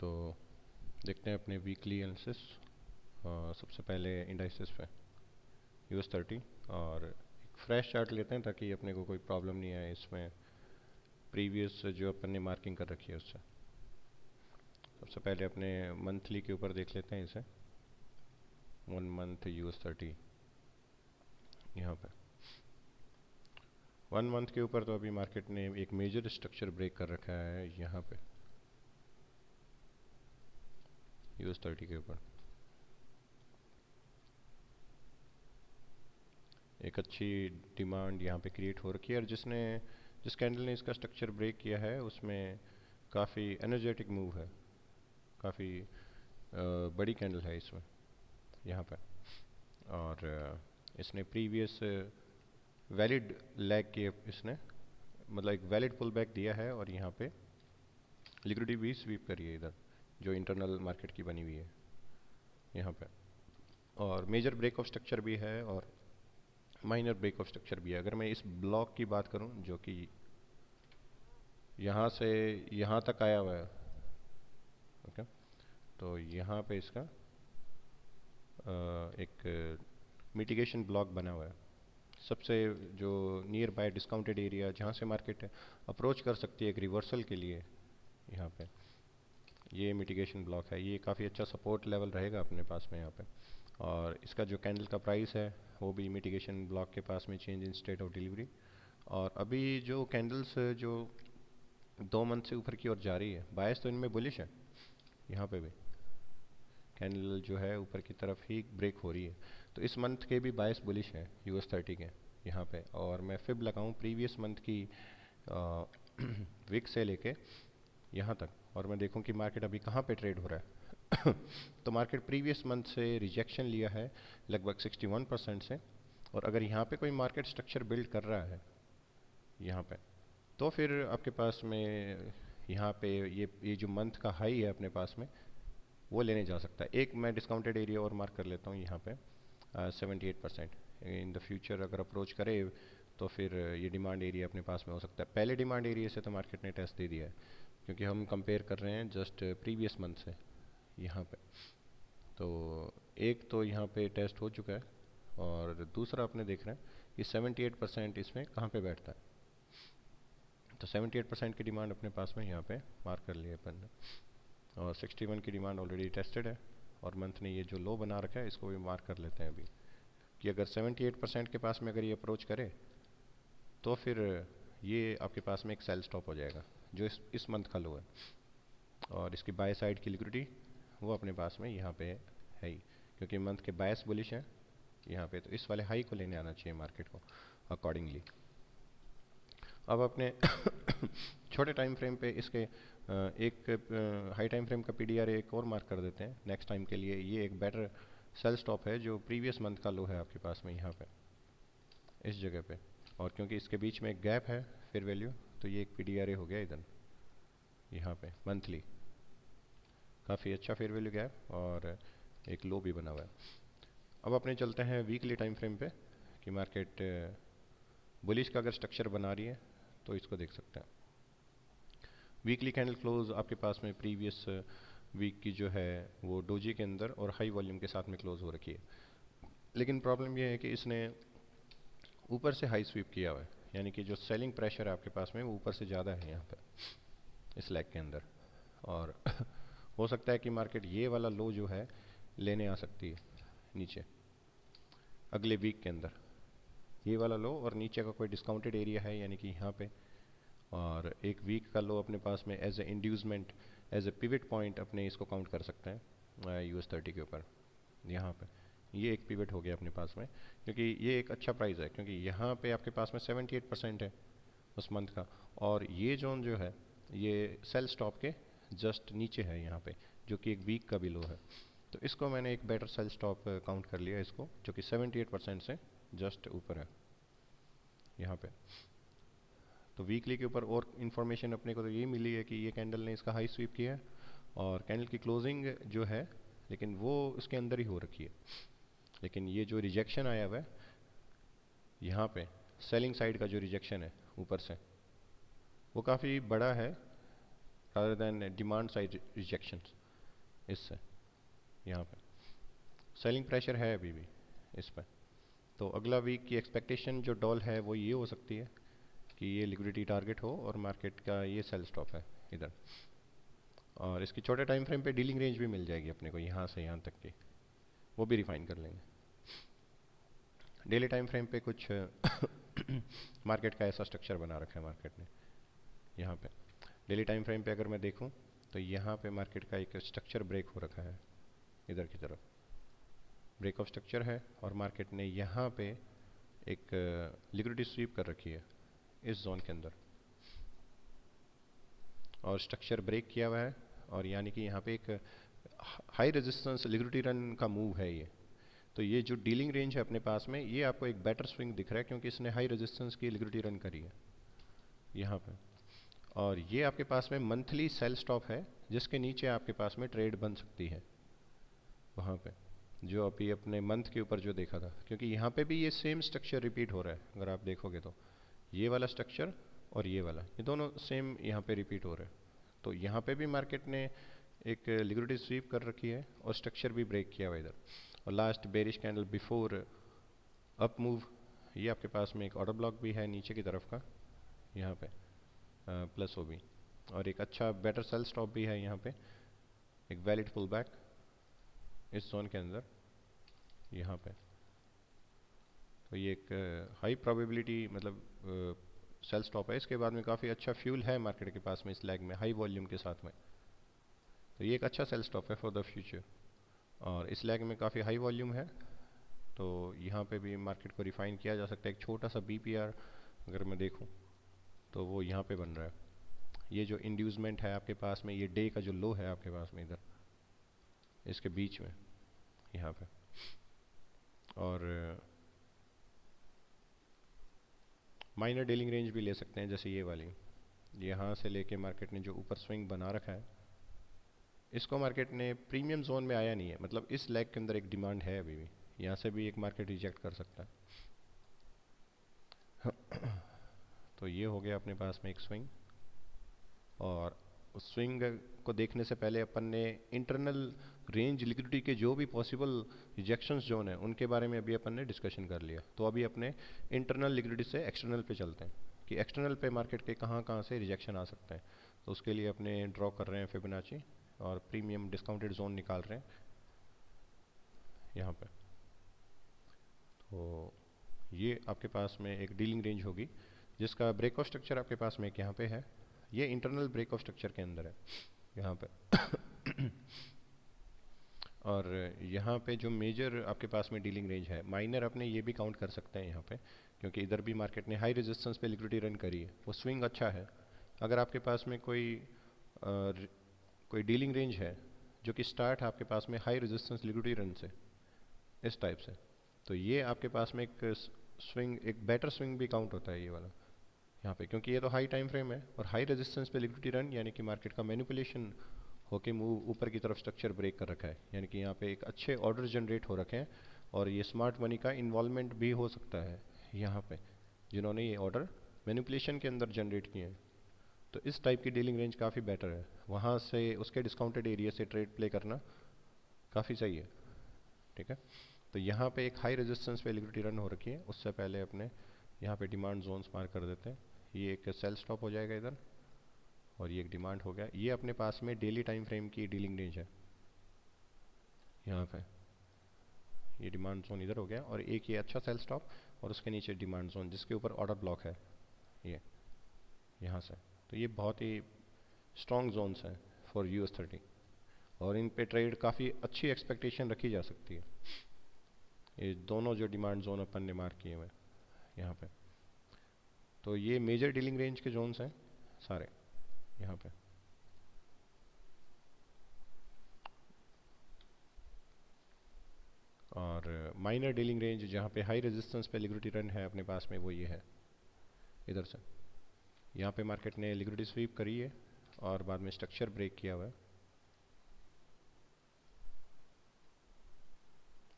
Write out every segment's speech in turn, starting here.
तो देखते हैं अपने वीकली एनालिसिस। सबसे पहले इंडाइसिस पे US30 और एक फ्रेश चार्ट लेते हैं ताकि अपने को कोई प्रॉब्लम नहीं आए इसमें प्रीवियस जो अपन ने मार्किंग कर रखी है उससे। सबसे पहले अपने मंथली के ऊपर देख लेते हैं इसे। 1 मंथ US30 यहाँ पे 1 मंथ के ऊपर तो अभी मार्केट ने एक मेजर स्ट्रक्चर ब्रेक कर रखा है यहाँ पे US30 के ऊपर। एक अच्छी डिमांड यहाँ पे क्रिएट हो रखी है और जिस कैंडल ने इसका स्ट्रक्चर ब्रेक किया है उसमें काफ़ी एनर्जेटिक मूव है, काफ़ी बड़ी कैंडल है इसमें यहाँ पे। और इसने प्रीवियस वैलिड लैग के इसने मतलब एक वैलिड पुल बैक दिया है और यहाँ पे लिक्विडिटी भी स्वीप करी है इधर जो इंटरनल मार्केट की बनी हुई है यहाँ पे। और मेजर ब्रेक ऑफ स्ट्रक्चर भी है और माइनर ब्रेक ऑफ स्ट्रक्चर भी है। अगर मैं इस ब्लॉक की बात करूं जो कि यहाँ से यहाँ तक आया हुआ है, ओके, तो यहाँ पे इसका एक मिटिगेशन ब्लॉक बना हुआ है। सबसे जो नियर बाय डिस्काउंटेड एरिया जहाँ से मार्केट अप्रोच कर सकती है एक रिवर्सल के लिए, यहाँ पे ये मिटिगेशन ब्लॉक है। ये काफ़ी अच्छा सपोर्ट लेवल रहेगा अपने पास में यहाँ पे। और इसका जो कैंडल का प्राइस है वो भी मिटिगेशन ब्लॉक के पास में change in state of delivery. और अभी जो कैंडल्स जो 2 मंथ से ऊपर की ओर जा रही है, बायस तो इनमें बुलिश है। यहाँ पे भी कैंडल जो है ऊपर की तरफ ही ब्रेक हो रही है, तो इस मंथ के भी बायस बुलिश है US30 के यहाँ पे। और मैं फिब लगाऊँ प्रीवियस मंथ की विक से लेके यहाँ तक और मैं देखूँ कि मार्केट अभी कहाँ पे ट्रेड हो रहा है तो मार्केट प्रीवियस मंथ से रिजेक्शन लिया है लगभग 61% से। और अगर यहाँ पे कोई मार्केट स्ट्रक्चर बिल्ड कर रहा है यहाँ पे, तो फिर आपके पास में यहाँ पे ये जो मंथ का हाई है अपने पास में वो लेने जा सकता है। एक मैं डिस्काउंटेड एरिया और मार्क कर लेता हूँ यहाँ पे 78%। इन द फ्यूचर अगर अप्रोच करे तो फिर ये डिमांड एरिया अपने पास में हो सकता है। पहले डिमांड एरिया से तो मार्केट ने टेस्ट दे दिया है क्योंकि हम कंपेयर कर रहे हैं जस्ट प्रीवियस मंथ से यहाँ पे। तो एक तो यहाँ पे टेस्ट हो चुका है और दूसरा अपने देख रहे हैं कि 78% इसमें कहाँ पे बैठता है। तो 78% की डिमांड अपने पास में यहाँ पे मार्क कर लिया अपन ने और 61 की डिमांड ऑलरेडी टेस्टेड है। और मंथ ने ये जो लो बना रखा है इसको भी मार्क कर लेते हैं अभी कि अगर 78% के पास में अगर ये अप्रोच करे तो फिर ये आपके पास में एक सेल स्टॉप हो जाएगा जो इस मंथ का लो है। और इसकी बाय साइड की लिक्विडिटी वो अपने पास में यहाँ पे है ही, क्योंकि मंथ के बायस बुलिश हैं यहाँ पे, तो इस वाले हाई को लेने आना चाहिए मार्केट को अकॉर्डिंगली। अब अपने छोटे टाइम फ्रेम पे इसके एक हाई टाइम फ्रेम का PDR एक और मार्क कर देते हैं नेक्स्ट टाइम के लिए। ये एक बेटर सेल स्टॉप है जो प्रीवियस मंथ का लो है आपके पास में यहाँ पे इस जगह पे। और क्योंकि इसके बीच में एक गैप है फेयर वैल्यू, तो ये एक PDRA हो गया इधर यहाँ पे मंथली, काफ़ी अच्छा फेयर वैल्यू गैप और एक लो भी बना हुआ है। अब अपने चलते हैं वीकली टाइम फ्रेम पे कि मार्केट बुलिश का अगर स्ट्रक्चर बना रही है तो इसको देख सकते हैं। वीकली कैंडल क्लोज आपके पास में प्रीवियस वीक की जो है वो डोजी के अंदर और हाई वॉल्यूम के साथ में क्लोज हो रखी है। लेकिन प्रॉब्लम ये है कि इसने ऊपर से हाई स्वीप किया हुआ है, यानी कि जो सेलिंग प्रेशर है आपके पास में वो ऊपर से ज़्यादा है यहाँ पर इस लेग के अंदर। और हो सकता है कि मार्केट ये वाला लो जो है लेने आ सकती है नीचे अगले वीक के अंदर, ये वाला लो और नीचे का कोई डिस्काउंटेड एरिया है यानी कि यहाँ पे। और एक वीक का लो अपने पास में as a inducement as a pivot point अपने इसको काउंट कर सकते हैं US30 के ऊपर। यहाँ पे ये एक पिवट हो गया अपने पास में क्योंकि ये एक अच्छा प्राइस है, क्योंकि यहाँ पे आपके पास में 78% है उस मंथ का। और ये जोन जो है ये सेल स्टॉप के जस्ट नीचे है यहाँ पे, जो कि एक वीक का भी लो है। तो इसको मैंने एक बेटर सेल स्टॉप काउंट कर लिया इसको, जो कि 78% से जस्ट ऊपर है यहाँ पे। तो वीकली के ऊपर और इन्फॉर्मेशन अपने को तो यही मिली है कि ये कैंडल ने इसका हाई स्वीप किया है और कैंडल की क्लोजिंग जो है लेकिन वो उसके अंदर ही हो रखी है। लेकिन ये जो रिजेक्शन आया हुआ है यहाँ पे, सेलिंग साइड का जो रिजेक्शन है ऊपर से, वो काफ़ी बड़ा है rather than demand side rejections. इससे यहाँ पे सेलिंग प्रेशर है अभी भी इस पर। तो अगला वीक की एक्सपेक्टेशन जो डॉल है वो ये हो सकती है कि ये लिक्विडिटी टारगेट हो और मार्केट का ये सेल स्टॉप है इधर। और इसकी छोटे टाइम फ्रेम पे डीलिंग रेंज भी मिल जाएगी अपने को यहाँ से यहाँ तक की, वो भी रिफाइन कर लेंगे। डेली टाइम फ्रेम पे कुछ मार्केट का ऐसा स्ट्रक्चर बना रखा है मार्केट ने। यहाँ पे डेली टाइम फ्रेम पे अगर मैं देखूँ तो यहाँ पे मार्केट का एक स्ट्रक्चर ब्रेक हो रखा है, इधर की तरफ ब्रेक ऑफ स्ट्रक्चर है, और मार्केट ने यहाँ पे एक लिक्विडिटी स्वीप कर रखी है इस जोन के अंदर, और स्ट्रक्चर ब्रेक किया हुआ है, और यानी कि यहाँ पे एक हाई रेजिस्टेंस लिक्विडिटी रन का मूव है ये। तो ये जो डीलिंग रेंज है अपने पास में, ये आपको एक बेटर स्विंग दिख रहा है क्योंकि इसने हाई रेजिस्टेंस की लिक्विडिटी रन करी है यहाँ पे। और ये आपके पास में मंथली सेल स्टॉप है जिसके नीचे आपके पास में ट्रेड बन सकती है वहाँ पे, जो अभी अपने मंथ के ऊपर जो देखा था। क्योंकि यहाँ पे भी ये सेम स्ट्रक्चर रिपीट हो रहा है, अगर आप देखोगे तो ये वाला स्ट्रक्चर और ये वाला, ये दोनों सेम यहाँ पे रिपीट हो रहे हैं। तो यहाँ पे भी मार्केट ने एक लिक्विडिटी स्वीप कर रखी है और स्ट्रक्चर भी ब्रेक किया हुआ इधर। और last bearish candle before up move, ये आपके पास में एक ऑर्डर ब्लॉक भी है नीचे की तरफ का यहाँ पे प्लस ओ भी, और एक अच्छा बेटर सेल स्टॉप भी है यहाँ पे, एक वैलिड पुल बैक इस जोन के अंदर यहाँ पे। तो ये एक हाई प्रोबेबिलिटी मतलब सेल स्टॉप है। इसके बाद में काफ़ी अच्छा फ्यूल है मार्केट के पास में इस लैग में हाई वॉल्यूम के साथ में। तो ये एक अच्छा सेल स्टॉप है फॉर द फ्यूचर, और इस लैग में काफ़ी हाई वॉल्यूम है। तो यहाँ पे भी मार्केट को रिफाइन किया जा सकता है। एक छोटा सा BPR अगर मैं देखूँ तो वो यहाँ पे बन रहा है। ये जो इंड्यूसमेंट है आपके पास में, ये डे का जो लो है आपके पास में इधर इसके बीच में यहाँ पे, और माइनर डीलिंग रेंज भी ले सकते हैं जैसे ये वाली, यहाँ से लेके मार्केट ने जो ऊपर स्विंग बना रखा है, इसको मार्केट ने प्रीमियम जोन में आया नहीं है, मतलब इस लेग के अंदर एक डिमांड है अभी भी, यहाँ से भी एक मार्केट रिजेक्ट कर सकता है। तो ये हो गया अपने पास में एक स्विंग, और उस स्विंग को देखने से पहले अपन ने इंटरनल रेंज लिक्विडिटी के जो भी पॉसिबल रिजेक्शंस जोन है उनके बारे में अभी अपन ने डिस्कशन कर लिया। तो अभी अपने इंटरनल लिक्विडिटी से एक्सटर्नल पे चलते हैं कि एक्सटर्नल पे मार्केट के कहाँ कहाँ से रिजेक्शन आ सकते हैं। तो उसके लिए अपने ड्रॉ कर रहे हैं फिबोनाची और प्रीमियम डिस्काउंटेड जोन निकाल रहे हैं यहाँ पे। तो ये आपके पास में एक डीलिंग रेंज होगी जिसका ब्रेक ऑफ स्ट्रक्चर आपके पास में एक यहाँ पे है, ये इंटरनल ब्रेक ऑफ स्ट्रक्चर के अंदर है यहाँ पे। और यहाँ पे जो मेजर आपके पास में डीलिंग रेंज है, माइनर अपने ये भी काउंट कर सकते हैं यहाँ पे, क्योंकि इधर भी मार्केट ने हाई रेजिस्टेंस पे लिक्विडिटी रन करी है, वो स्विंग अच्छा है। अगर आपके पास में कोई डीलिंग रेंज है जो कि स्टार्ट है आपके पास में हाई रेजिस्टेंस लिक्विडिटी रन से इस टाइप से, तो ये आपके पास में एक स्विंग, एक बेटर स्विंग भी काउंट होता है ये वाला यहाँ पे, क्योंकि ये तो हाई टाइम फ्रेम है और हाई रेजिस्टेंस पे लिक्विडिटी रन, यानी कि मार्केट का मैनिपुलेशन होके मूव ऊपर की तरफ स्ट्रक्चर ब्रेक कर रखा है, यानी कि यहाँ पे एक अच्छे ऑर्डर जनरेट हो रखे हैं, और ये स्मार्ट मनी का इन्वॉल्वमेंट भी हो सकता है यहाँ पे, जिन्होंने ये ऑर्डर मैनिपुलेशन के अंदर जनरेट किए हैं। तो इस टाइप की डीलिंग रेंज काफ़ी बेटर है, वहाँ से उसके डिस्काउंटेड एरिया से ट्रेड प्ले करना काफ़ी सही है, ठीक है। तो यहाँ पे एक हाई रेजिस्टेंस पे लिक्विडिटी रन हो रखी है, उससे पहले अपने यहाँ पे डिमांड जोन्स मार्क कर देते हैं। ये एक सेल स्टॉप हो जाएगा इधर, और ये एक डिमांड हो गया। ये अपने पास में डेली टाइम फ्रेम की डीलिंग रेंज है यहाँ पे, ये डिमांड जोन इधर हो गया, और एक ये अच्छा सेल स्टॉप, और उसके नीचे डिमांड जोन जिसके ऊपर ऑर्डर ब्लॉक है ये यहाँ से। तो ये बहुत ही स्ट्रॉन्ग जोन्स हैं फॉर US30, और इन पे ट्रेड काफ़ी अच्छी एक्सपेक्टेशन रखी जा सकती है। ये दोनों जो डिमांड जोन अपन ने मार्क किए हुए हैं यहाँ पे, तो ये मेजर डीलिंग रेंज के जोन्स हैं सारे यहाँ पे। और माइनर डीलिंग रेंज जहाँ पे हाई रेजिस्टेंस पे लिक्विडिटी रन है अपने पास में, वो ये है इधर से। यहाँ पे मार्केट ने लिक्विडिटी स्वीप करी है और बाद में स्ट्रक्चर ब्रेक किया हुआ है,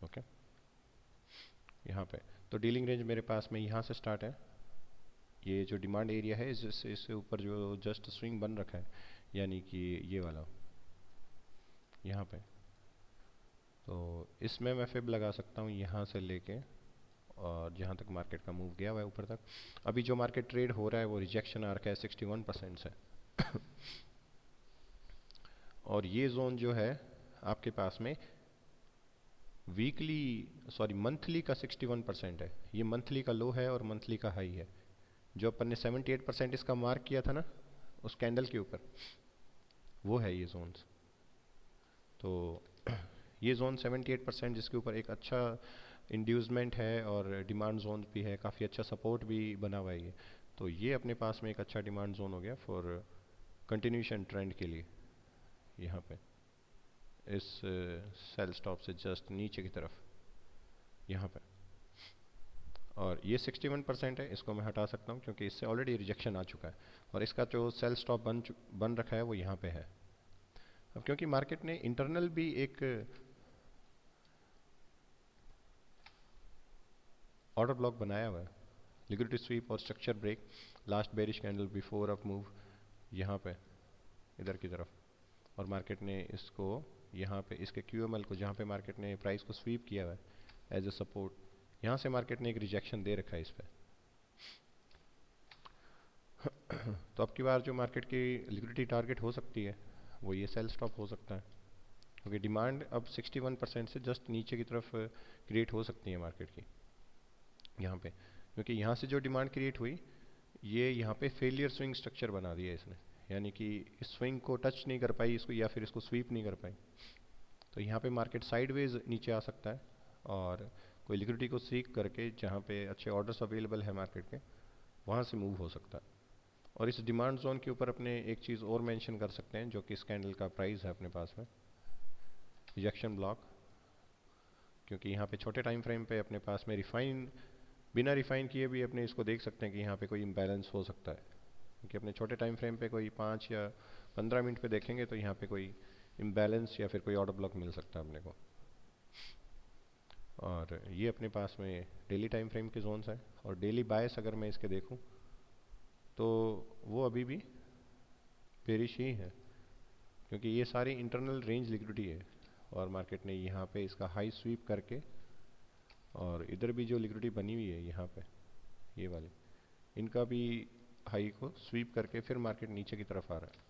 ओके। यहाँ पे तो डीलिंग रेंज मेरे पास में यहाँ से स्टार्ट है, ये जो डिमांड एरिया है इससे ऊपर जो जस्ट स्विंग बन रखा है, यानी कि ये वाला यहाँ पे। तो इसमें मैं फिब लगा सकता हूँ यहाँ से लेके और जहाँ तक मार्केट का मूव गया हुआ है ऊपर तक। अभी जो मार्केट ट्रेड हो रहा है वो रिजेक्शन आर्क है 61% से और ये जोन जो है आपके पास में वीकली सॉरी मंथली का 61% है। ये मंथली का लो है और मंथली का हाई है। जो अपन ने 78% इसका मार्क किया था ना उस कैंडल के ऊपर, वो है ये जोन्स। तो ये जोन 78% जिसके ऊपर एक अच्छा इंड्यूसमेंट है और डिमांड जोन भी है, काफ़ी अच्छा सपोर्ट भी बना हुआ है ये। तो ये अपने पास में एक अच्छा डिमांड जोन हो गया फॉर कंटिन्यूशन ट्रेंड के लिए। यहाँ पे इस सेल स्टॉप से जस्ट नीचे की तरफ यहाँ पे, और ये 61% है, इसको मैं हटा सकता हूँ क्योंकि इससे ऑलरेडी रिजेक्शन आ चुका है और इसका जो सेल स्टॉप बन रखा है वो यहाँ पे है। अब क्योंकि मार्केट ने इंटरनल भी एक ऑर्डर ब्लॉक बनाया हुआ है, लिक्विडिटी स्वीप और structure break, last bearish candle before up move यहाँ पे इधर की तरफ, और मार्केट ने इसको यहाँ पे इसके QML को जहाँ पे मार्केट ने प्राइस को स्वीप किया हुआ है एज ए सपोर्ट, यहाँ से मार्केट ने एक रिजेक्शन दे रखा है इस पे। तो अब की बार जो मार्केट की लिक्विडिटी टारगेट हो सकती है वो ये सेल स्टॉप हो सकता है, क्योंकि डिमांड अब 61% से जस्ट नीचे की तरफ क्रिएट हो सकती है मार्केट की यहाँ पे। क्योंकि यहाँ से जो डिमांड क्रिएट हुई ये यहाँ पे फेलियर स्विंग स्ट्रक्चर बना दिया इसने, यानी कि इस स्विंग को टच नहीं कर पाई इसको या फिर इसको स्वीप नहीं कर पाई। तो यहाँ पे मार्केट साइडवेज नीचे आ सकता है और कोई लिक्विडिटी को सीक करके जहाँ पे अच्छे ऑर्डर्स अवेलेबल है मार्केट के वहाँ से मूव हो सकता है। और इस डिमांड जोन के ऊपर अपने एक चीज़ और मेंशन कर सकते हैं जो कि इस कैंडल का प्राइस है अपने पास में, रिजेक्शन ब्लॉक। क्योंकि यहाँ पे छोटे टाइम फ्रेम पे अपने पास में बिना रिफाइन किए भी अपने इसको देख सकते हैं कि यहाँ पे कोई इम्बैलेंस हो सकता है। क्योंकि अपने छोटे टाइम फ्रेम पे कोई 5 या 15 मिनट पे देखेंगे तो यहाँ पे कोई इम्बैलेंस या फिर कोई ऑर्डर ब्लॉक मिल सकता है अपने को। और ये अपने पास में डेली टाइम फ्रेम के जोन्स हैं, और डेली बायस अगर मैं इसके देखूँ तो वो अभी भी बेरिश ही है, क्योंकि ये सारी इंटरनल रेंज लिक्विडिटी है और मार्केट ने यहाँ पे इसका हाई स्वीप करके और इधर भी जो लिक्विडिटी बनी हुई है यहाँ पे ये वाली, इनका भी हाई को स्वीप करके फिर मार्केट नीचे की तरफ आ रहा है।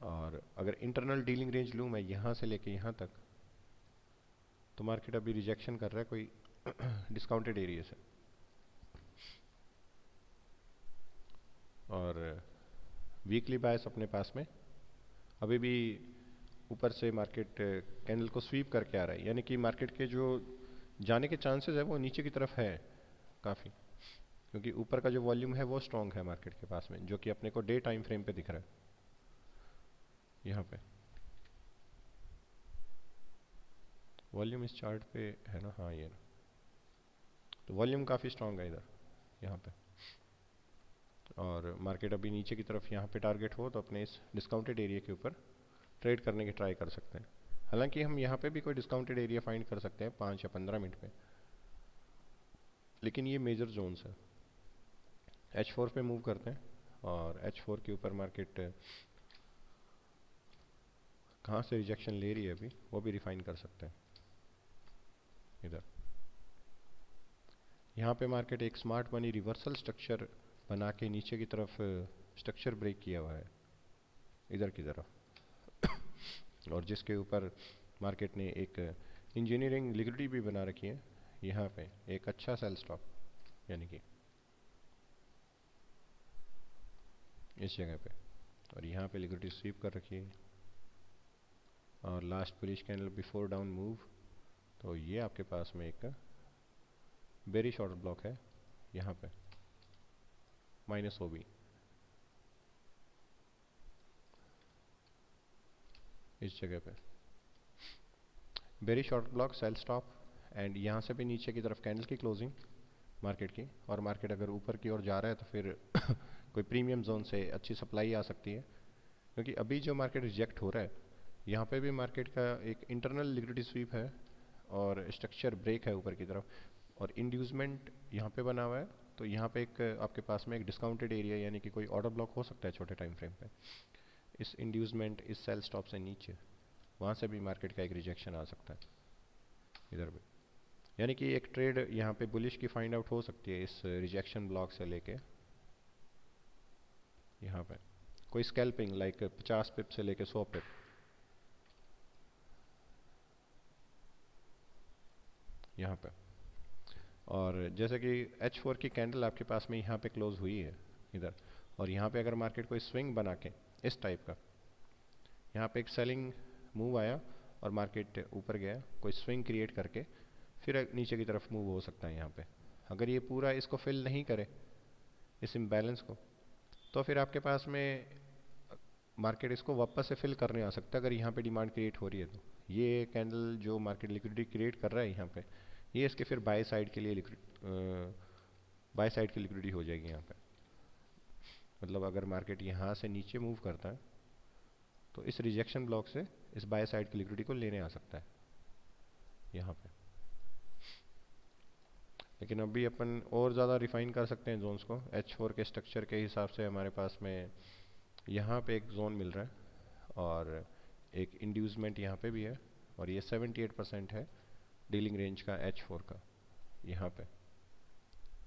और अगर इंटरनल डीलिंग रेंज लूँ मैं यहाँ से लेके यहाँ तक, तो मार्केट अभी रिजेक्शन कर रहा है कोई डिस्काउंटेड एरिया से। और वीकली बायस अपने पास में अभी भी ऊपर से मार्केट कैंडल को स्वीप करके आ रहा है, यानी कि मार्केट के जो जाने के चांसेस है वो नीचे की तरफ है काफ़ी, क्योंकि ऊपर का जो वॉल्यूम है वो स्ट्रॉन्ग है मार्केट के पास में, जो कि अपने को डे टाइम फ्रेम पे दिख रहा है यहाँ पे। वॉल्यूम इस चार्ट पे है ना, हाँ ये ना, तो वॉल्यूम काफ़ी स्ट्रॉन्ग है इधर यहाँ पे। और मार्केट अभी नीचे की तरफ यहाँ पे टारगेट हो तो अपने इस डिस्काउंटेड एरिया के ऊपर ट्रेड करने की ट्राई कर सकते हैं। हालांकि हम यहाँ पे भी कोई डिस्काउंटेड एरिया फाइंड कर सकते हैं 5 या 15 मिनट पे, लेकिन ये मेजर जोन्स है। H4 पे मूव करते हैं और H4 के ऊपर मार्केट कहाँ से रिजेक्शन ले रही है अभी वो भी रिफाइन कर सकते हैं। इधर यहाँ पे मार्केट एक स्मार्ट मनी रिवर्सल स्ट्रक्चर बना के नीचे की तरफ स्ट्रक्चर ब्रेक किया हुआ है इधर की तरफ और जिसके ऊपर मार्केट ने एक इंजीनियरिंग लिक्विडिटी भी बना रखी है यहाँ पे एक अच्छा सेल स्टॉप, यानी कि इस जगह पे, और यहाँ पे लिक्विडिटी स्वीप कर रखी है और last bullish candle before down move. तो ये आपके पास में एक बेरिश ऑर्डर ब्लॉक है यहाँ पे -OB इस जगह पे, bearish order block sell stop, and यहाँ से भी नीचे की तरफ कैंडल की क्लोजिंग मार्केट की, और मार्केट अगर ऊपर की ओर जा रहा है तो फिर कोई प्रीमियम जोन से अच्छी सप्लाई आ सकती है। क्योंकि अभी जो मार्केट रिजेक्ट हो रहा है यहाँ पे भी मार्केट का एक इंटरनल लिक्विडिटी स्वीप है और स्ट्रक्चर ब्रेक है ऊपर की तरफ, और इंड्यूसमेंट यहाँ पे बना हुआ है। तो यहाँ पे एक आपके पास में एक डिस्काउंटेड एरिया यानी कि कोई ऑर्डर ब्लॉक हो सकता है छोटे टाइम फ्रेम पे। इस इंड्यूसमेंट इस सेल स्टॉप से नीचे, वहाँ से भी मार्केट का एक रिजेक्शन आ सकता है इधर भी। यानी कि एक ट्रेड यहाँ पे बुलिश की फाइंड आउट हो सकती है इस रिजेक्शन ब्लॉक से लेके यहाँ पे। कोई स्कैल्पिंग लाइक 50 पिप से लेके 100 पिप यहाँ पे। और जैसे कि H4 की कैंडल आपके पास में यहाँ पे क्लोज हुई है इधर, और यहाँ पे अगर मार्केट कोई स्विंग बना के इस टाइप का, यहाँ पे एक सेलिंग मूव आया और मार्केट ऊपर गया, कोई स्विंग क्रिएट करके फिर नीचे की तरफ मूव हो सकता है यहाँ पे। अगर ये पूरा इसको फिल नहीं करे इस इम्बैलेंस को, तो फिर आपके पास में मार्केट इसको वापस से फिल करने आ सकता है अगर यहाँ पे डिमांड क्रिएट हो रही है तो। ये कैंडल जो मार्केट लिक्विडिटी क्रिएट कर रहा है यहाँ पे, ये इसके फिर बाय साइड के लिए बाय साइड की लिक्विडिटी हो जाएगी यहाँ पे। मतलब अगर मार्केट यहाँ से नीचे मूव करता है तो इस रिजेक्शन ब्लॉक से इस बाय साइड की लिक्विडिटी को लेने आ सकता है यहाँ पे। लेकिन अभी अपन और ज़्यादा रिफाइन कर सकते हैं जोन्स को। H4 के स्ट्रक्चर के हिसाब से हमारे पास में यहाँ पे एक जोन मिल रहा है और एक इंड्यूसमेंट यहाँ पे भी है, और ये 78% है डीलिंग रेंज का H4 का। यहाँ पे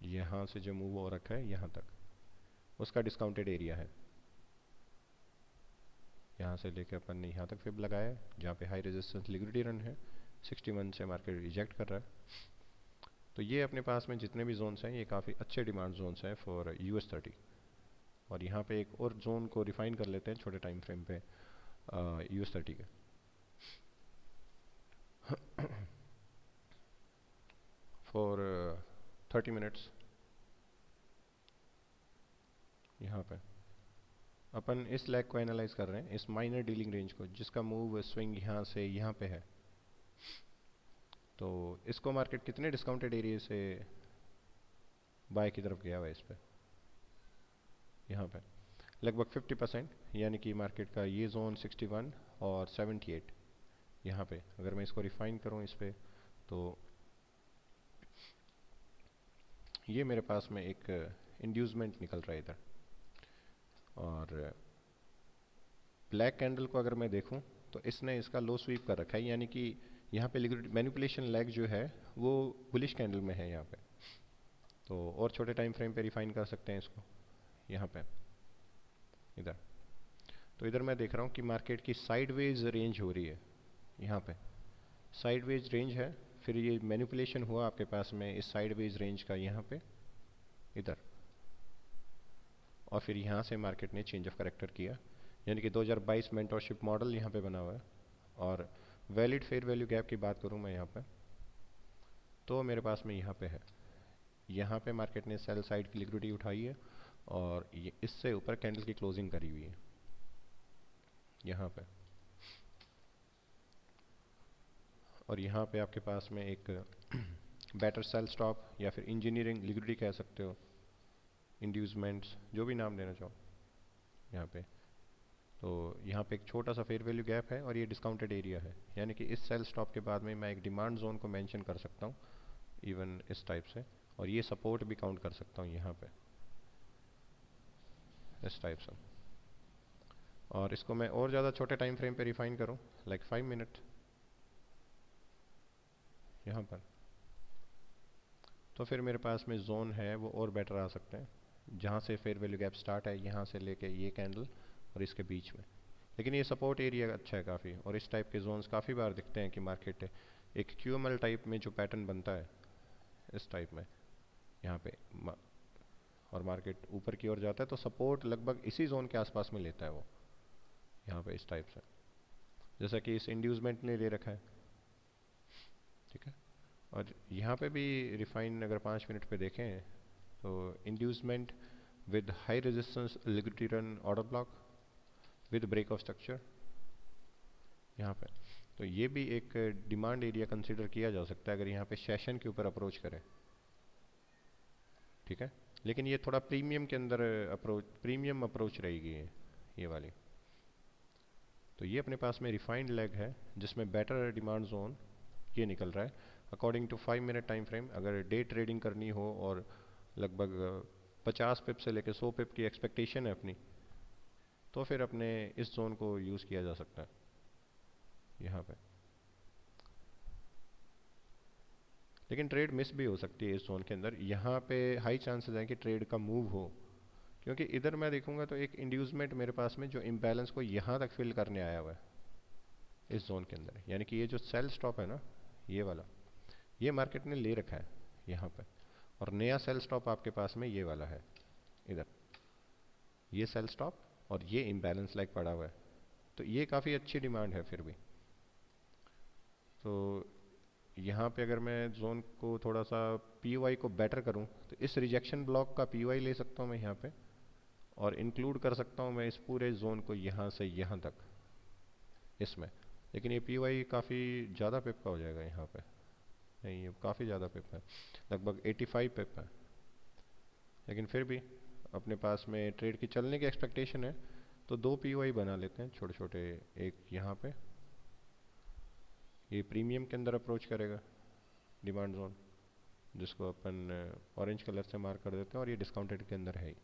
यहाँ से जो मूव हो रखा है यहाँ तक उसका डिस्काउंटेड एरिया है। यहाँ से लेके अपन ने यहाँ तक फिब लगाया है जहाँ पे हाई रेजिस्टेंस लिक्विडिटी रन है, 61 से मार्केट रिजेक्ट कर रहा है। तो ये अपने पास में जितने भी जोन्स हैं ये काफ़ी अच्छे डिमांड जोन्स हैं फॉर US30। और यहाँ पे एक और जोन को रिफाइन कर लेते हैं छोटे टाइम फ्रेम पे US30 के। फॉर 30 मिनट्स यहाँ पे अपन इस लेग को एनालाइज कर रहे हैं, इस माइनर डीलिंग रेंज को जिसका मूव स्विंग यहाँ से यहाँ पे है। तो इसको मार्केट कितने डिस्काउंटेड एरिया से बाय की तरफ गया हुआ है इस पे, यहाँ पे लगभग 50%। यानी कि मार्केट का ये जोन 61 और 78 यहाँ पे अगर मैं इसको रिफाइन करूँ इस पे, तो ये मेरे पास में एक इंड्यूसमेंट निकल रहा है इधर। और ब्लैक कैंडल को अगर मैं देखूं तो इसने इसका लो स्वीप कर रखा है, यानी कि यहाँ पे लिक्विडिटी मैनिपुलेशन लेग जो है वो बुलिश कैंडल में है यहाँ पे। तो और छोटे टाइम फ्रेम पे रिफाइन कर सकते हैं इसको यहाँ पे इधर। तो इधर मैं देख रहा हूँ कि मार्केट की साइडवेज रेंज हो रही है, यहाँ पे साइडवेज रेंज है। फिर ये मैनिपुलेशन हुआ आपके पास में इस साइडवेज रेंज का यहाँ पे इधर, और फिर यहाँ से मार्केट ने चेंज ऑफ करेक्टर किया। यानी कि 2022 मेंटरशिप मॉडल यहाँ पे बना हुआ है। और वैलिड फेयर वैल्यू गैप की बात करूँ मैं यहाँ पे, तो मेरे पास में यहाँ पे मार्केट ने सेल साइड की लिक्विडिटी उठाई है और ये इससे ऊपर कैंडल की क्लोजिंग करी हुई है यहाँ पे। और यहाँ पे आपके पास में एक बेटर सेल स्टॉप या फिर इंजीनियरिंग लिक्विडिटी कह सकते हो, इंड्यूसमेंट्स जो भी नाम देना चाहो यहाँ पे। तो यहाँ पे एक छोटा सा फेयर वैल्यू गैप है और ये डिस्काउंटेड एरिया है। यानी कि इस सेल स्टॉप के बाद में मैं एक डिमांड जोन को मेंशन कर सकता हूँ इवन इस टाइप से, और ये सपोर्ट भी काउंट कर सकता हूँ यहाँ पे इस टाइप से। और इसको मैं और ज़्यादा छोटे टाइम फ्रेम पे रिफाइन करूँ लाइक 5 मिनट यहाँ पर, तो फिर मेरे पास में जोन है वो और बेटर आ सकते हैं, जहाँ से फेयर वैल्यू गैप स्टार्ट है यहाँ से लेके ये कैंडल और इसके बीच में। लेकिन ये सपोर्ट एरिया अच्छा है काफ़ी, और इस टाइप के जोन्स काफ़ी बार दिखते हैं कि मार्केट एक QML टाइप में जो पैटर्न बनता है इस टाइप में यहाँ पे, और मार्केट ऊपर की ओर जाता है तो सपोर्ट लगभग इसी जोन के आसपास में लेता है वो यहाँ पे इस टाइप से, जैसा कि इस इंड्यूसमेंट ने ले रखा है। ठीक है। और यहाँ पे भी रिफाइन अगर 5 मिनट पे देखें तो inducement with high resistance liquidity run order block with break of structure यहाँ पे। तो ये भी एक डिमांड एरिया कंसीडर किया जा सकता है अगर यहाँ पे सेशन के ऊपर अप्रोच करें। ठीक है। लेकिन ये थोड़ा प्रीमियम के अंदर प्रीमियम अप्रोच रहेगी ये वाली। तो ये अपने पास में रिफाइंड लेग है जिसमें बेटर डिमांड जोन ये निकल रहा है according to 5 minute time frame. अगर डे ट्रेडिंग करनी हो और लगभग 50 पिप से लेकर 100 पिप की एक्सपेक्टेशन है अपनी, तो फिर अपने इस जोन को यूज़ किया जा सकता है यहाँ पे। लेकिन ट्रेड मिस भी हो सकती है इस जोन के अंदर। यहाँ पे हाई चांसेस हैं कि ट्रेड का मूव हो, क्योंकि इधर मैं देखूंगा तो एक इंड्यूसमेंट मेरे पास में जो इम्बैलेंस को यहाँ तक फिल करने आया हुआ है इस जोन के अंदर। यानी कि ये जो सेल स्टॉप है ना, ये वाला, ये मार्केट ने ले रखा है यहाँ पे, और नया सेल स्टॉप आपके पास में ये वाला है इधर, ये सेल स्टॉप और ये इम्बैलेंस लाइक पड़ा हुआ है। तो ये काफ़ी अच्छी डिमांड है फिर भी। तो यहाँ पे अगर मैं जोन को थोड़ा सा पी को बेटर करूँ तो इस रिजेक्शन ब्लॉक का पी ले सकता हूँ मैं यहाँ पे, और इंक्लूड कर सकता हूँ मैं इस पूरे जोन को यहाँ से यहाँ तक इसमें। लेकिन ये पी काफ़ी ज़्यादा पिप का हो जाएगा यहाँ पे। नहीं, ये काफ़ी ज़्यादा पिप है, लगभग 85 पिप है। लेकिन फिर भी अपने पास में ट्रेड की चलने की एक्सपेक्टेशन है, तो दो पी बना लेते हैं छोटे छोटे। एक यहाँ पे, ये प्रीमियम के अंदर अप्रोच करेगा डिमांड जोन, जिसको अपन ऑरेंज कलर से मार्क कर देते हैं, और ये डिस्काउंटेड के अंदर है ही।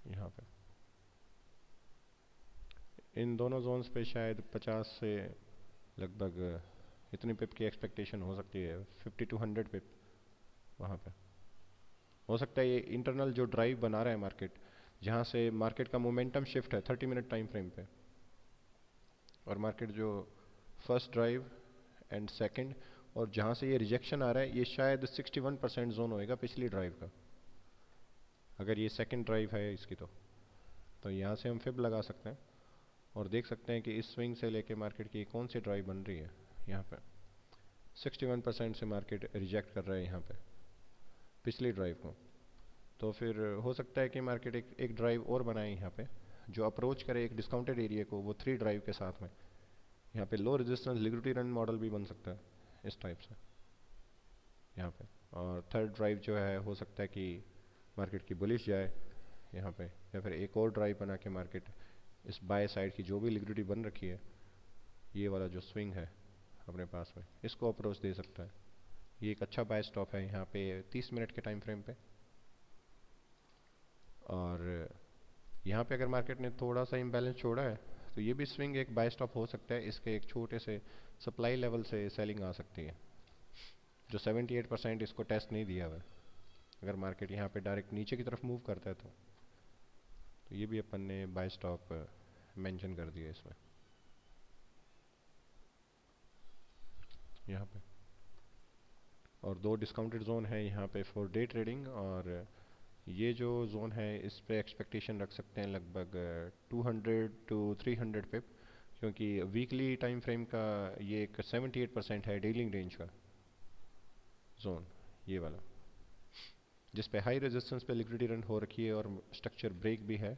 यहाँ पे इन दोनों जोन्स पे शायद 50 से लगभग इतनी पिप की एक्सपेक्टेशन हो सकती है, 50 टू 100 पिप वहाँ पे हो सकता है। ये इंटरनल जो ड्राइव बना रहा है मार्केट, जहाँ से मार्केट का मोमेंटम शिफ्ट है 30 मिनट टाइम फ्रेम पे, और मार्केट जो फर्स्ट ड्राइव एंड सेकंड, और जहाँ से ये रिजेक्शन आ रहा है, ये शायद 61% जोन होएगा पिछली ड्राइव का, अगर ये सेकंड ड्राइव है इसकी। तो यहाँ से हम फिब लगा सकते हैं और देख सकते हैं कि इस स्विंग से लेके मार्केट की कौन सी ड्राइव बन रही है। यहाँ पे 61% से मार्केट रिजेक्ट कर रहा है यहाँ पे पिछली ड्राइव को। तो फिर हो सकता है कि मार्केट एक ड्राइव और बनाए यहाँ पे, जो अप्रोच करे एक डिस्काउंटेड एरिया को, वो 3 ड्राइव के साथ में। यहाँ पे low resistance liquidity run model भी बन सकता है इस टाइप से यहाँ पे। और थर्ड ड्राइव जो है, हो सकता है कि मार्केट की बुलिश जाए यहाँ पे, या फिर एक और ड्राइव बना के मार्केट इस बाय साइड की जो भी लिक्विडिटी बन रखी है, ये वाला जो स्विंग है अपने पास में, इसको अप्रोच दे सकता है। ये एक अच्छा बाय स्टॉप है यहाँ पे 30 मिनट के टाइम फ्रेम पे। और यहाँ पे अगर मार्केट ने थोड़ा सा इम्बैलेंस छोड़ा है, तो ये भी स्विंग एक बाय स्टॉप हो सकता है। इसके एक छोटे से सप्लाई लेवल से सेलिंग आ सकती है, जो 78% इसको टेस्ट नहीं दिया हुआ है। अगर मार्केट यहाँ पे डायरेक्ट नीचे की तरफ मूव करता है तो ये भी अपन ने बाय स्टॉप मेंशन कर दिया इसमें यहाँ पे। और दो डिस्काउंटेड जोन है यहाँ पे फॉर डे ट्रेडिंग, और ये जो जोन है इस पे एक्सपेक्टेशन रख सकते हैं लगभग 200 टू 300 पिप, क्योंकि वीकली टाइम फ्रेम का ये एक 78% है डीलिंग रेंज का जोन, ये वाला, जिस पे हाई रेजिस्टेंस पे लिक्विडिटी रन हो रखी है और स्ट्रक्चर ब्रेक भी है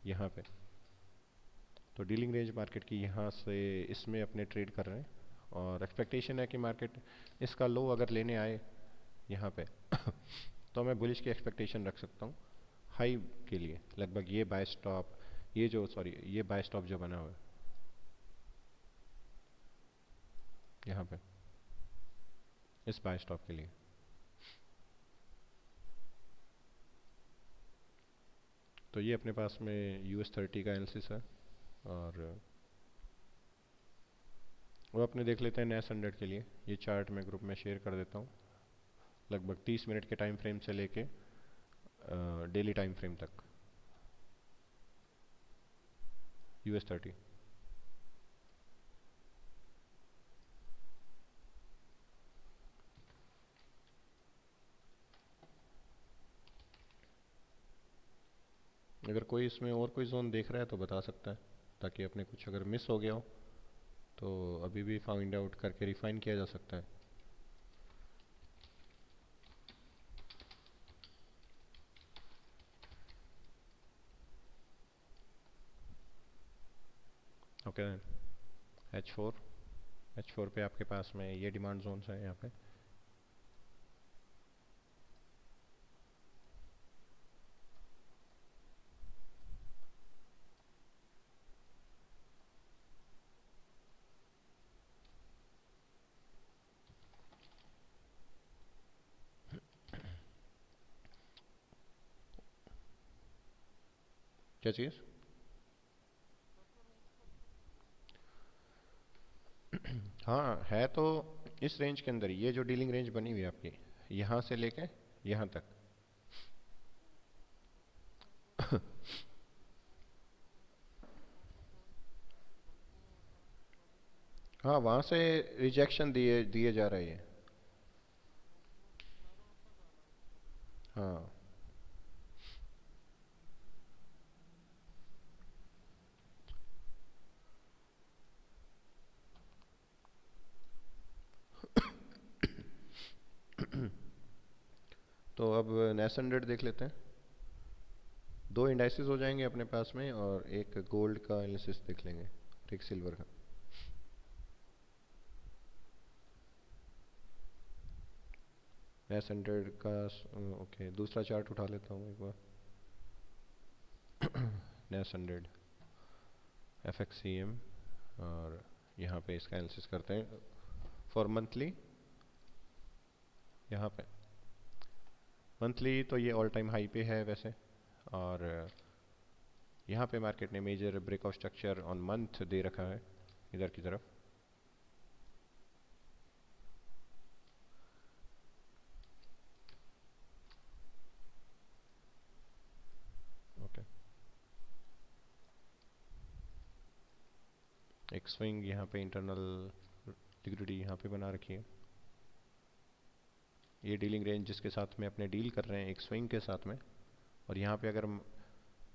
यहाँ पे। तो डीलिंग रेंज मार्केट की यहाँ से इसमें अपने ट्रेड कर रहे हैं, और एक्सपेक्टेशन है कि मार्केट इसका लो अगर लेने आए यहाँ पे तो मैं बुलिश की एक्सपेक्टेशन रख सकता हूँ हाई के लिए। लगभग ये बाय स्टॉप, ये बाय स्टॉप जो बना हुआ है यहाँ पे, इस बाय स्टॉप के लिए। तो ये अपने पास में US30 का एनालिसिस है, और वो अपने देख लेते हैं नेस 100 के लिए। ये चार्ट मैं ग्रुप में शेयर कर देता हूँ, लगभग 30 मिनट के टाइम फ्रेम से लेके डेली टाइम फ्रेम तक US30। अगर कोई इसमें और कोई जोन देख रहा है तो बता सकता है, ताकि अपने कुछ अगर मिस हो गया हो तो अभी भी फाइंड आउट करके रिफाइन किया जा सकता है। ओके, H4 पे आपके पास में ये डिमांड जोन्स है यहाँ पे। क्या चीज़? हाँ है तो इस रेंज के अंदर, ये जो डीलिंग रेंज बनी हुई है आपकी, यहाँ से लेके यहाँ तक। हाँ वहाँ से रिजेक्शन दिए दिए जा रहे हैं। हाँ तो अब नेसेंडेड देख लेते हैं। दो इंडाइसिस हो जाएंगे अपने पास में, और एक गोल्ड का एनालिसिस देख लेंगे और एक सिल्वर का। नेसेंडेड का ओके, दूसरा चार्ट उठा लेता हूँ एक बार। नेसेंडेड एफ एक्स सी एम, और यहाँ पे इसका एनालिसिस करते हैं फॉर मंथली। यहाँ पे मंथली तो ये ऑल टाइम हाई पे है वैसे, और यहाँ पे मार्केट ने major breakout structure on month दे रखा है इधर की तरफ। ओके, एक स्विंग यहाँ पे इंटरनल लिक्विडिटी यहाँ पे बना रखी है। ये डीलिंग रेंज जिसके साथ में अपने डील कर रहे हैं एक स्विंग के साथ में, और यहाँ पे अगर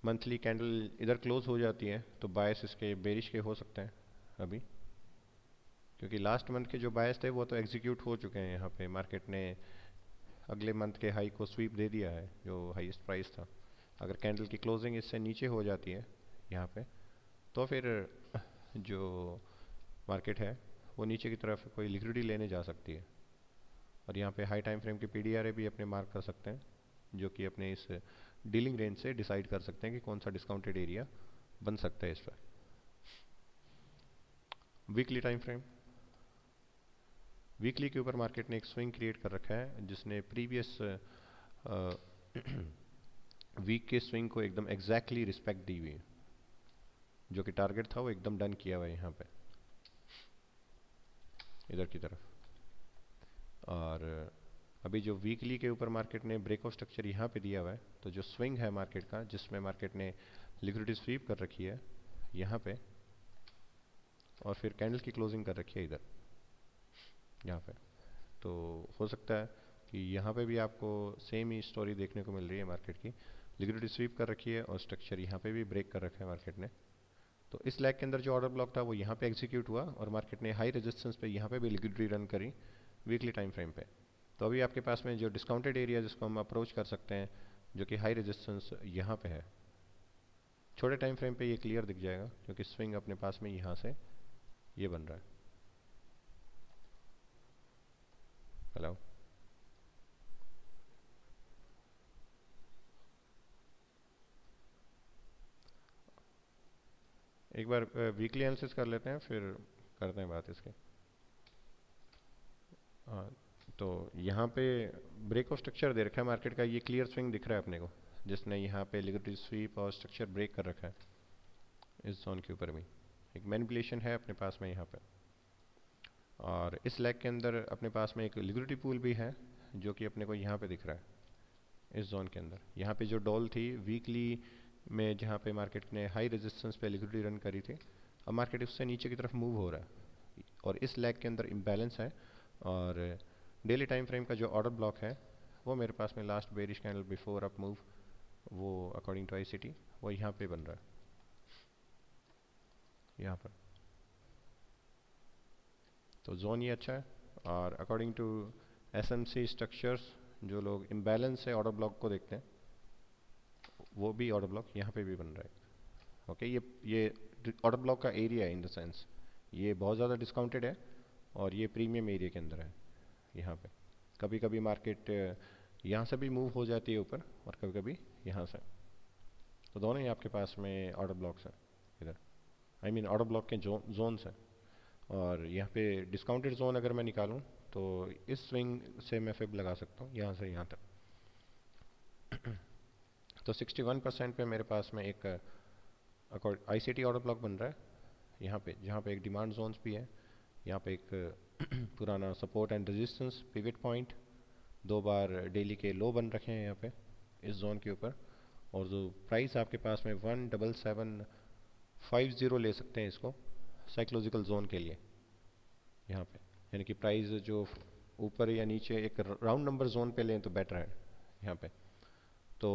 मंथली कैंडल इधर क्लोज हो जाती है तो बायस इसके बेरिश के हो सकते हैं अभी, क्योंकि लास्ट मंथ के जो बायस थे वो तो एग्जीक्यूट हो चुके हैं। यहाँ पे मार्केट ने अगले मंथ के हाई को स्वीप दे दिया है जो हाईएस्ट प्राइस था। अगर कैंडल की क्लोजिंग इससे नीचे हो जाती है यहाँ पे, तो फिर जो मार्केट है वो नीचे की तरफ कोई लिक्विडिटी लेने जा सकती है। और यहाँ पे हाई टाइम फ्रेम के पीडीआरए भी अपने मार्क कर सकते हैं, जो कि अपने इस डीलिंग रेंज से डिसाइड कर सकते हैं कि कौन सा डिस्काउंटेड एरिया बन सकता है इस पर। वीकली टाइम फ्रेम, वीकली के ऊपर मार्केट ने एक स्विंग क्रिएट कर रखा है जिसने प्रीवियस वीक के स्विंग को एकदम एग्जैक्टली रिस्पेक्ट दी हुई है। जो कि टारगेट था वो एकदम डन किया हुआ है यहाँ पे इधर की तरफ। और अभी जो वीकली के ऊपर मार्केट ने ब्रेकआउट स्ट्रक्चर यहाँ पे दिया हुआ है, तो जो स्विंग है मार्केट का जिसमें मार्केट ने लिक्विडिटी स्वीप कर रखी है यहाँ पे, और फिर कैंडल की क्लोजिंग कर रखी है इधर यहाँ पे, तो हो सकता है कि यहाँ पे भी आपको सेम ही स्टोरी देखने को मिल रही है मार्केट की। लिक्विडिटी स्वीप कर रखी है और स्ट्रक्चर यहाँ पे भी ब्रेक कर रखा है मार्केट ने। तो इस लैग के अंदर जो ऑर्डर ब्लॉक था वो यहाँ पे एग्जीक्यूट हुआ, और मार्केट ने हाई रेजिस्टेंस पे यहाँ पे भी लिक्विडिटी रन करी वीकली टाइम फ्रेम पे। तो अभी आपके पास में जो डिस्काउंटेड एरिया जिसको हम अप्रोच कर सकते हैं, जो कि हाई रेजिस्टेंस यहाँ पे है, छोटे टाइम फ्रेम पे ये क्लियर दिख जाएगा क्योंकि स्विंग अपने पास में यहाँ से ये बन रहा है। हेलो, एक बार वीकली एनालिसिस कर लेते हैं फिर करते हैं बात इसके। हाँ, तो यहाँ पे ब्रेक ऑफ स्ट्रक्चर दे रखा है मार्केट का, ये क्लियर स्विंग दिख रहा है अपने को, जिसने यहाँ पे लिक्विडिटी स्वीप और स्ट्रक्चर ब्रेक कर रखा है इस जोन के ऊपर भी। एक मैनिपुलेशन है अपने पास में यहाँ पे, और इस लेग के अंदर अपने पास में एक लिक्विडिटी पूल भी है जो कि अपने को यहाँ पे दिख रहा है इस जोन के अंदर। यहाँ पे जो डॉल थी वीकली में जहाँ पे मार्केट ने हाई रेजिस्टेंस पे लिक्विडिटी रन करी थी, अब मार्केट उससे नीचे की तरफ मूव हो रहा है, और इस लेग के अंदर इम्बैलेंस है। और डेली टाइम फ्रेम का जो ऑर्डर ब्लॉक है वो मेरे पास में last bearish candle before up move, वो अकॉर्डिंग टू आईसीटी वो यहाँ पे बन रहा है यहाँ पर। तो जोन ये अच्छा है, और अकॉर्डिंग टू एसएमसी स्ट्रक्चर्स जो लोग इम्बैलेंस से ऑर्डर ब्लॉक को देखते हैं, वो भी ऑर्डर ब्लॉक यहाँ पे भी बन रहा है। ओके, ये ऑर्डर ब्लॉक का एरिया है इन द सेंस, ये बहुत ज़्यादा डिस्काउंटेड है और ये प्रीमियम एरिया के अंदर है यहाँ पे। कभी कभी मार्केट यहाँ से भी मूव हो जाती है ऊपर, और कभी कभी यहाँ से। तो दोनों ही आपके पास में ऑर्डर ब्लॉक्स हैं इधर, आई मीन ऑर्डर ब्लॉक के जोन्स हैं। और यहाँ पे डिस्काउंटेड जोन अगर मैं निकालूँ तो इस स्विंग से मैं फिब लगा सकता हूँ यहाँ से यहाँ तक। तो 61% पे मेरे पास में एक ICT ऑर्डर ब्लॉक बन रहा है यहाँ पे, जहाँ पे एक डिमांड जोन्स भी है। यहाँ पे एक पुराना support and resistance pivot point, 2 bar daily के लो बन रखे हैं यहाँ पे इस जोन के ऊपर। और जो प्राइस आपके पास में 17750 ले सकते हैं इसको साइकोलॉजिकल जोन के लिए यहाँ पे, यानी कि प्राइस जो ऊपर या नीचे एक राउंड नंबर जोन पे लें तो बेटर है यहाँ पे। तो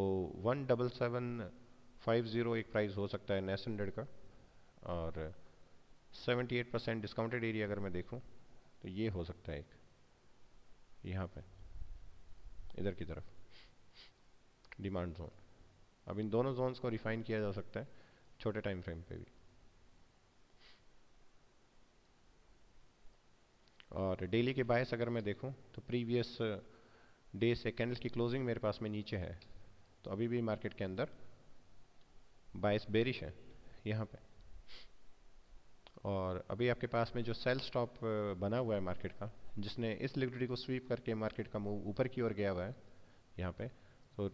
17750 एक प्राइस हो सकता है नेस 100 का। और 78% डिस्काउंटेड एरिया अगर मैं देखूँ तो ये हो सकता है एक यहाँ पे इधर की तरफ डिमांड जोन। अब इन दोनों जोन्स को रिफाइन किया जा सकता है छोटे टाइम फ्रेम पे भी। और डेली के बायस अगर मैं देखूं तो प्रीवियस डे से कैंडल की क्लोजिंग मेरे पास में नीचे है, तो अभी भी मार्केट के अंदर बायस बेरिश है यहाँ पे। और अभी आपके पास में जो सेल स्टॉप बना हुआ है मार्केट का, जिसने इस लिक्विडिटी को स्वीप करके मार्केट का मूव ऊपर की ओर गया हुआ है यहाँ पे, तो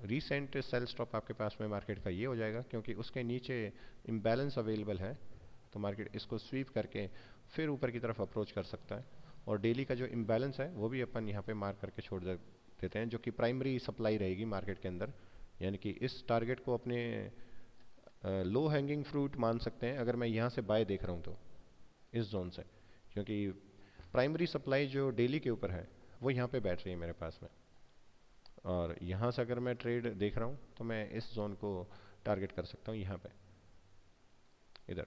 रीसेंट सेल स्टॉप आपके पास में मार्केट का ये हो जाएगा, क्योंकि उसके नीचे इम्बैलेंस अवेलेबल है। तो मार्केट इसको स्वीप करके फिर ऊपर की तरफ अप्रोच कर सकता है। और डेली का जो इम्बैलेंस है वो भी अपन यहाँ पे मार्क करके छोड़ देते हैं, जो कि प्राइमरी सप्लाई रहेगी मार्केट के अंदर। यानी कि इस टारगेट को अपने लो हैंगिंग फ्रूट मान सकते हैं अगर मैं यहाँ से बाय देख रहा हूँ तो इस जोन से, क्योंकि प्राइमरी सप्लाई जो डेली के ऊपर है वो यहाँ पे बैठ रही है मेरे पास में। और यहाँ से अगर मैं ट्रेड देख रहा हूँ तो मैं इस जोन को टारगेट कर सकता हूँ यहाँ पे इधर।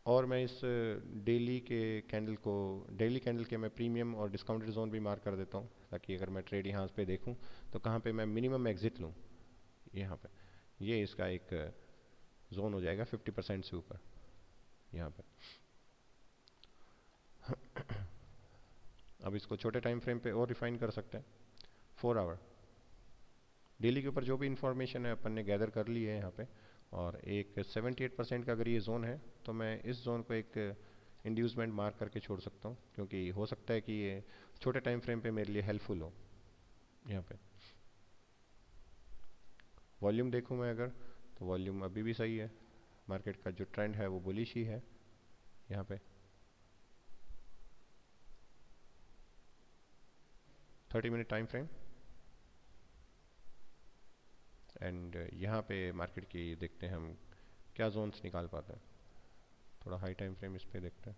और मैं इस डेली कैंडल के मैं प्रीमियम और डिस्काउंटेड जोन भी मार्क कर देता हूँ, ताकि अगर मैं ट्रेड यहाँ पे देखूँ तो कहाँ पे मैं मिनिमम एग्जिट लूँ। यहाँ पे ये इसका एक जोन हो जाएगा 50% से ऊपर यहाँ पे। अब इसको छोटे टाइम फ्रेम पे और रिफाइन कर सकते हैं। 4 आवर डेली के ऊपर जो भी इंफॉर्मेशन है अपन ने गैदर कर ली है यहाँ पे। और एक 78% का अगर ये जोन है तो मैं इस जोन को एक इंड्यूसमेंट मार्क करके छोड़ सकता हूँ, क्योंकि हो सकता है कि ये छोटे टाइम फ्रेम पे मेरे लिए हेल्पफुल हो। यहाँ पे वॉल्यूम देखूँ मैं अगर, तो वॉल्यूम अभी भी सही है। मार्केट का जो ट्रेंड है वो बुलिश ही है यहाँ पे। 30 मिनट टाइम फ्रेम एंड यहाँ पे मार्केट की देखते हैं हम क्या जोन्स निकाल पाते हैं। थोड़ा हाई टाइम फ्रेम इस पे देखते हैं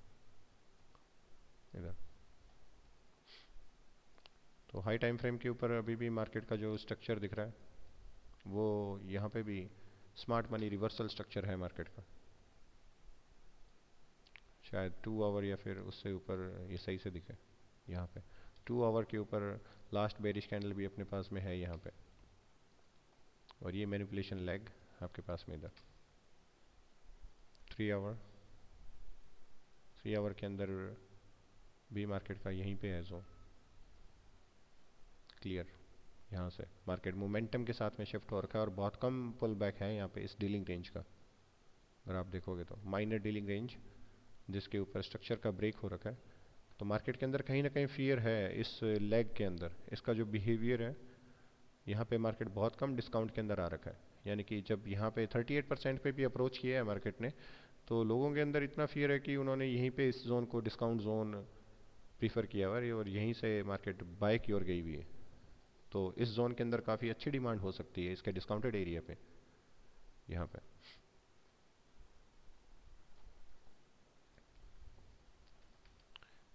इधर। तो हाई टाइम फ्रेम के ऊपर अभी भी मार्केट का जो स्ट्रक्चर दिख रहा है वो यहाँ पे भी स्मार्ट मनी रिवर्सल स्ट्रक्चर है मार्केट का। शायद 2 आवर या फिर उससे ऊपर ये सही से दिखे यहाँ पे। 2 आवर के ऊपर लास्ट बेरिश कैंडल भी अपने पास में है यहाँ पे। और ये मैनिपुलेशन लेग आपके पास में इधर 3 आवर के अंदर भी मार्केट का यहीं पे है जोन क्लियर। यहाँ से मार्केट मोमेंटम के साथ में शिफ्ट हो रखा है और बहुत कम पुल बैक है यहाँ पे इस डीलिंग रेंज का। अगर आप देखोगे तो माइनर डीलिंग रेंज जिसके ऊपर स्ट्रक्चर का ब्रेक हो रखा है। तो मार्केट के अंदर कहीं ना कहीं फियर है इस लेग के अंदर। इसका जो बिहेवियर है यहाँ पे मार्केट बहुत कम डिस्काउंट के अंदर आ रखा है। यानी कि जब यहाँ पे 38% पे भी अप्रोच किया है मार्केट ने, तो लोगों के अंदर इतना फियर है कि उन्होंने यहीं पे इस जोन को डिस्काउंट जोन प्रीफर किया हुआ है और यहीं से मार्केट बाय की ओर गई हुई है। तो इस जोन के अंदर काफ़ी अच्छी डिमांड हो सकती है इसके डिस्काउंटेड एरिया पे यहाँ पे।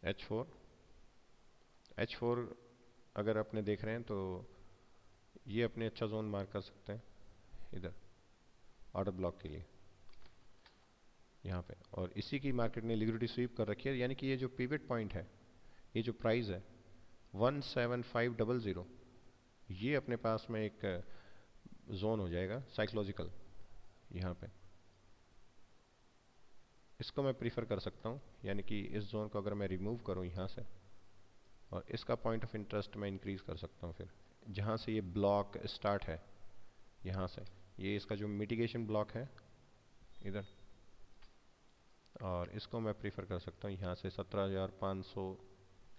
H4 अगर अपने देख रहे हैं तो ये अपने अच्छा जोन मार्क कर सकते हैं इधर ऑर्डर ब्लॉक के लिए यहाँ पे। और इसी की मार्केट ने लिक्विडिटी स्वीप कर रखी है, यानी कि ये जो पिवट पॉइंट है, ये जो प्राइस है 17500, ये अपने पास में एक जोन हो जाएगा साइकोलॉजिकल यहाँ पे। इसको मैं प्रीफर कर सकता हूँ, यानी कि इस जोन को अगर मैं रिमूव करूँ यहाँ से और इसका पॉइंट ऑफ इंटरेस्ट मैं इंक्रीज कर सकता हूँ। फिर जहाँ से ये ब्लॉक स्टार्ट है यहाँ से, ये इसका जो मिटिगेशन ब्लॉक है इधर, और इसको मैं प्रीफर कर सकता हूँ यहाँ से 17500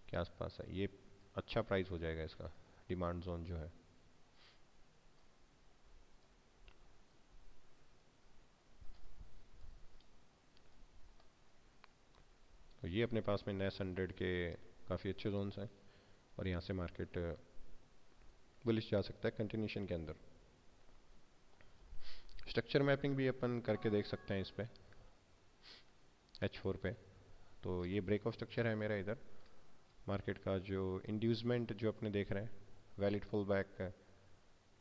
के आसपास है। ये अच्छा प्राइस हो जाएगा इसका डिमांड जोन जो है। ये अपने पास में नेस 100 के काफ़ी अच्छे जोन्स हैं और यहाँ से मार्केट बुलिश जा सकता है कंटिन्यूशन के अंदर। स्ट्रक्चर मैपिंग भी अपन करके देख सकते हैं इस पे H4 पे। तो ये ब्रेक ऑफ स्ट्रक्चर है मेरा इधर मार्केट का, जो इंड्यूसमेंट जो अपने देख रहे हैं वैलिड फुल बैक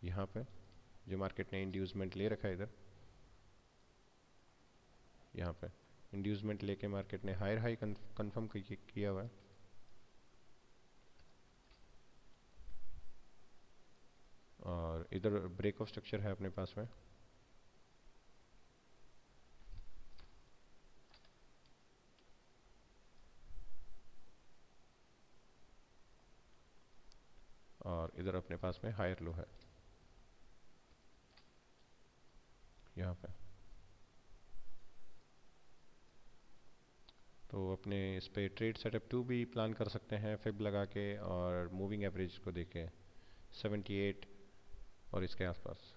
यहाँ पे जो मार्केट ने इंड्यूसमेंट ले रखा है इधर, यहाँ पे इंड्यूसमेंट लेके मार्केट ने हायर हाई कंफर्म किया हुआ है। और इधर ब्रेक ऑफ स्ट्रक्चर है अपने पास में। और इधर अपने पास में हायर लो है यहाँ पे। तो अपने इस पे ट्रेड सेटअप 2 भी प्लान कर सकते हैं फिब लगा के और मूविंग एवरेज को देके 78 और इसके आसपास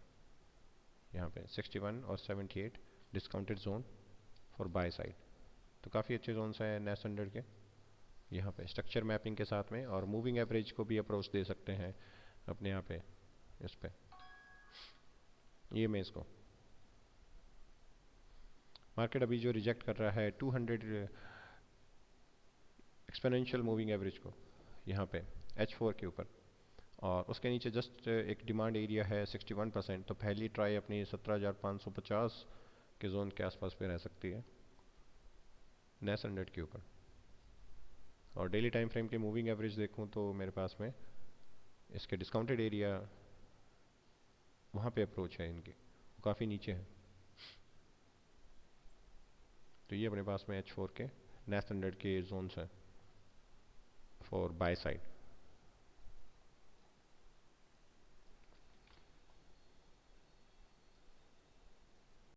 यहाँ पे 61 और 78 discounted zone for by side. तो काफ़ी अच्छे जोन्स हैं नेस 100 के यहाँ पे स्ट्रक्चर मैपिंग के साथ में। और मूविंग एवरेज को भी अप्रोच दे सकते हैं अपने यहाँ पे इस पे ये में इसको मार्केट अभी जो रिजेक्ट कर रहा है 200 एक्सपोनेंशियल मूविंग एवरेज को यहाँ पे H4 के ऊपर, और उसके नीचे जस्ट एक डिमांड एरिया है 61%। तो पहली ट्राई अपनी 17,550 के जोन के आसपास पे रह सकती है नेस 100 के ऊपर। और डेली टाइम फ्रेम के मूविंग एवरेज देखूं तो मेरे पास में इसके डिस्काउंटेड एरिया वहाँ पे अप्रोच है इनकी, वो काफ़ी नीचे है। तो ये अपने पास में H4 के नेस 100 के जोन्स हैं फॉर बाय साइड।